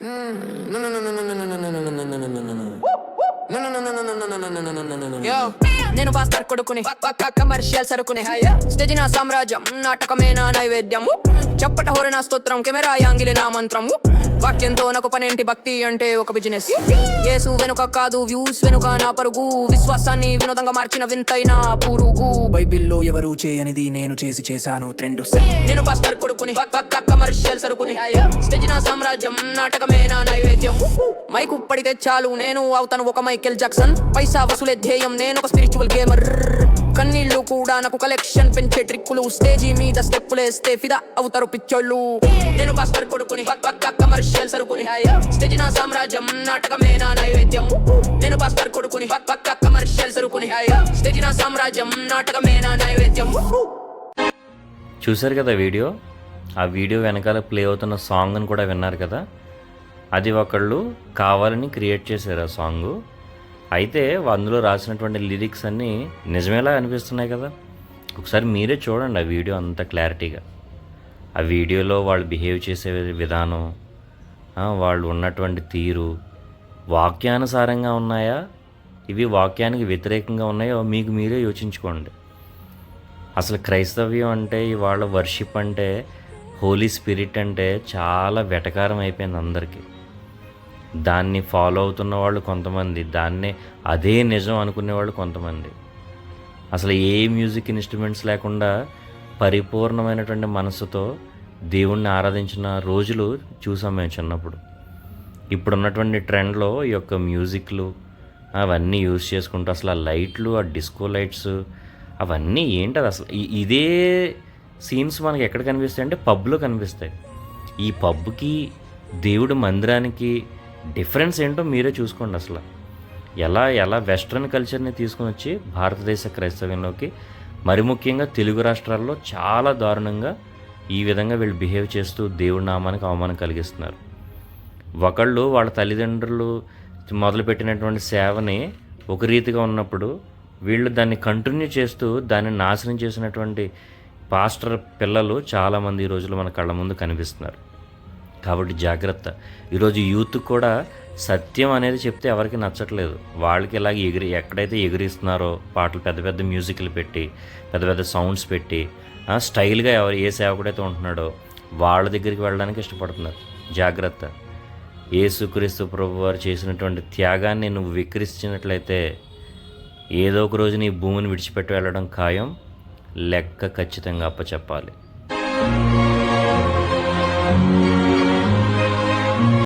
No, no, no, no, no, no, no, no, no, no, no, no, no, no, no. No, no, no, no, no, no, no, no, no, no, no, no, no. Yo, నేను pastor కొడుకుని పక్క commercial సరుకుని stage నా సామ్రాజ్యం నాటకమే నా నైవేద్యము చప్పట హోర నా స్తోత్రం camera యాంగిలి నా మంత్రము వాక్యంతో నాకు పనేంటి భక్తి అంటే ఒక బిజినెస్ యేసు వెనుక కాదు వ్యూస్ వెనుక నా పరుగు విశ్వాసాన్ని వినోదంగా మార్చిన వింతైన పురుగు బైబిల్లో ఎవరు చేయనిది నేను చేశాను ట్రెండ్ నేను పాస్టర్ కొడుకుని పక్క కమర్షియల్ సరుకుని స్టేజ్ నా సామ్రాజ్యం నాటకమే నా నైవేద్యం మైకు పడితే చాలు నేను అవుతాను ఒక మైకేల్ జాక్సన్ పైసా వసూలే ధ్యేయం నేను ఒక స్పిరిచువల్ గేమర్ కన్నీళ్ళు కూడా నాకు కలెక్షన్ పెంచే ట్రిక్కులు స్టేజీ మీద స్టెప్పులేస్తే ఫిదా అవుతారు పిచ్చోళ్ళు నేను పాస్టర్ కొడుకుని పక్క కమర్షియల్ సరుకుని స్టేజ్ నా సామ్రాజ్యం నాటకమే నా నైవేద్యం నేను పాస్టర్ కొడుకుని పక్క కమర్షియల్ సరుకుని స్టేజ్ నా సామ్రాజ్యం నాటకమే నా నైవేద్యం. చూశారు కదా వీడియో. ఆ వీడియో వెనకాల ప్లే అవుతున్న సాంగ్ని కూడా విన్నారు కదా. అది ఒకళ్ళు కావాలని క్రియేట్ చేశారు ఆ సాంగు. అయితే అందులో రాసినటువంటి లిరిక్స్ అన్నీ నిజమేలా అనిపిస్తున్నాయి కదా. ఒకసారి మీరే చూడండి ఆ వీడియో అంత క్లారిటీగా. ఆ వీడియోలో వాళ్ళు బిహేవ్ చేసే విధానం, వాళ్ళు ఉన్నటువంటి తీరు వాక్యానుసారంగా ఉన్నాయా, ఇవి వాక్యానికి వ్యతిరేకంగా ఉన్నాయో మీకు మీరే యోచించుకోండి. అసలు క్రైస్తవ్యం అంటే, ఇవాళ వర్షిప్ అంటే, హోలీ స్పిరిట్ అంటే చాలా వెటకారం అయిపోయింది అందరికీ. దాన్ని ఫాలో అవుతున్న వాళ్ళు కొంతమంది, దాన్నే అదే నిజం అనుకునేవాళ్ళు కొంతమంది. అసలు ఏ మ్యూజిక్ ఇన్స్ట్రుమెంట్స్ లేకుండా పరిపూర్ణమైనటువంటి మనసుతో దేవుణ్ణి ఆరాధించిన రోజులు చూసాం మేము చిన్నప్పుడు. ఇప్పుడున్నటువంటి ట్రెండ్లో ఈ యొక్క మ్యూజిక్లు అవన్నీ యూజ్ చేసుకుంటూ అసలు ఆ లైట్లు, ఆ డిస్కో లైట్స్ అవన్నీ ఏంటది అసలు. ఇదే సీన్స్ మనకి ఎక్కడ కనిపిస్తాయి అంటే పబ్లో కనిపిస్తాయి. ఈ పబ్కి దేవుడి మందిరానికి డిఫరెన్స్ ఏంటో మీరే చూసుకోండి. అసలు ఎలా వెస్ట్రన్ కల్చర్ని తీసుకుని వచ్చి భారతదేశ క్రైస్తవ్యంలోకి, మరి ముఖ్యంగా తెలుగు రాష్ట్రాల్లో చాలా దారుణంగా ఈ విధంగా వీళ్ళు బిహేవ్ చేస్తూ దేవుడి నామానికి అవమానం కలిగిస్తున్నారు. ఒకళ్ళు వాళ్ళ తల్లిదండ్రులు మొదలుపెట్టినటువంటి సేవని ఒక రీతిగా ఉన్నప్పుడు వీళ్ళు దాన్ని కంటిన్యూ చేస్తూ దాన్ని నాశనం చేసినటువంటి పాస్టర్ పిల్లలు చాలామంది ఈ రోజుల్లో మన కళ్ళ ముందు కనిపిస్తున్నారు. కాబట్టి జాగ్రత్త. ఈరోజు యూత్ కూడా సత్యం అనేది చెప్తే ఎవరికి నచ్చట్లేదు. వాళ్ళకి ఇలాగ ఎక్కడైతే ఎగిరిస్తున్నారో పాటలు, పెద్ద పెద్ద మ్యూజిక్లు పెట్టి, పెద్ద పెద్ద సౌండ్స్ పెట్టి, స్టైల్గా ఏ సేవకుడైతే ఉంటున్నాడో వాళ్ళ దగ్గరికి వెళ్ళడానికి ఇష్టపడుతున్నారు. జాగ్రత్త. యేసుక్రీస్తు ప్రభు వారు చేసినటువంటి త్యాగాన్ని నువ్వు వికరించినట్లయితే ఏదో ఒక రోజు నీ భూమిని విడిచిపెట్టి వెళ్ళడం ఖాయం. లెక్క ఖచ్చితంగా అప్పచెప్పాలి.